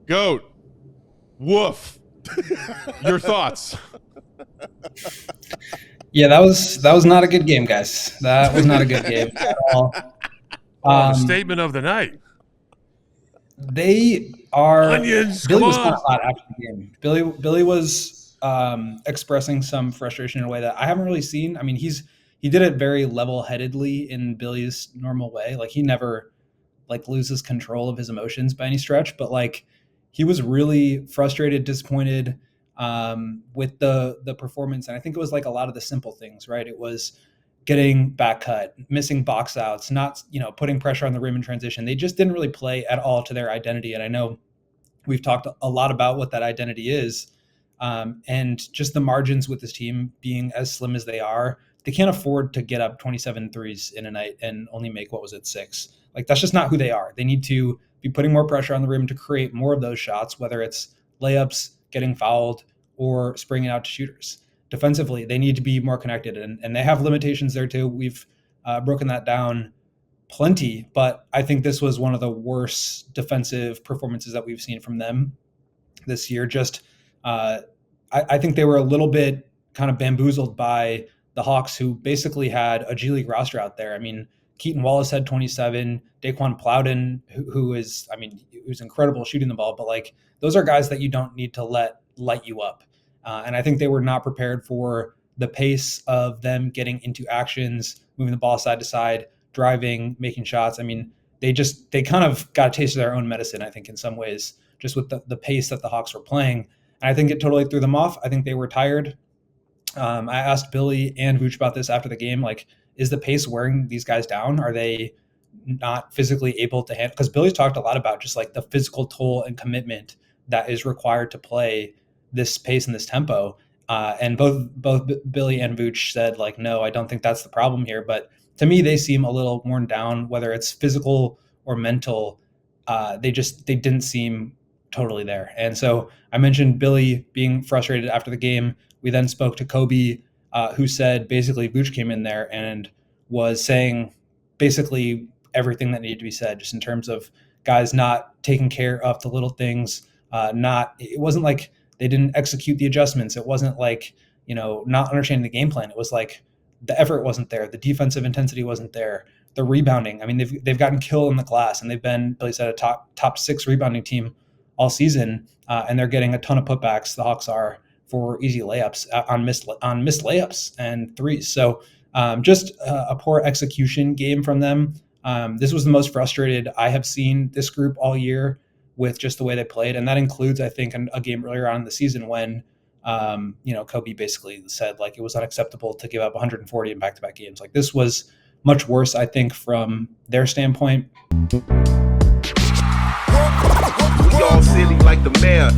Goat. Woof. Your thoughts? Yeah, that was not a good game, guys. That was not a good game at all. The statement of the night. They are Onions. Billy Come was on. kind of hot after the game. Billy was expressing some frustration in a way that I haven't really seen. I mean, he did it very level-headedly in Billy's normal way. Like, he never loses control of his emotions by any stretch, but he was really frustrated, disappointed with the performance. And I think it was a lot of the simple things, right? It was getting back cut, missing box outs, not, putting pressure on the rim in transition. They just didn't really play at all to their identity. And I know we've talked a lot about what that identity is. And just the margins with this team being as slim as they are, they can't afford to get up 27 threes in a night and only make, 6? That's just not who they are. They need to be putting more pressure on the rim to create more of those shots, whether it's layups, getting fouled, or springing out to shooters. Defensively, they need to be more connected, and they have limitations there too. We've broken that down plenty, but I think this was one of the worst defensive performances that we've seen from them this year. Just, I think they were a little bit kind of bamboozled by the Hawks, who basically had a G League roster out there. I mean, Keaton Wallace had 27, Daquan Plowden, who's incredible shooting the ball, but those are guys that you don't need to let light you up. And I think they were not prepared for the pace of them getting into actions, moving the ball side to side, driving, making shots. I mean, they kind of got a taste of their own medicine, I think, in some ways, just with the pace that the Hawks were playing. And I think it totally threw them off. I think they were tired. I asked Billy and Vooch about this after the game. Is the pace wearing these guys down? Are they not physically able to handle? Because Billy's talked a lot about just the physical toll and commitment that is required to play this pace and this tempo. And both Billy and Vooch said, no, I don't think that's the problem here. But to me, they seem a little worn down, whether it's physical or mental. They didn't seem totally there. And so I mentioned Billy being frustrated after the game. We then spoke to Kobe, who said basically Vooch came in there and was saying basically everything that needed to be said, just in terms of guys not taking care of the little things. It wasn't like they didn't execute the adjustments. It wasn't not understanding the game plan. It was the effort wasn't there. The defensive intensity wasn't there. The rebounding. I mean, they've gotten killed in the glass, and they've been, Billy said, a top 6 rebounding team all season. And they're getting a ton of putbacks. The Hawks are, for easy layups on missed layups and threes. So just a poor execution game from them. This was the most frustrated I have seen this group all year with just the way they played. And that includes, I think, a game earlier on in the season when, Kobe basically said it was unacceptable to give up 140 in back-to-back games. This was much worse, I think, from their standpoint. We all silly like the mayor.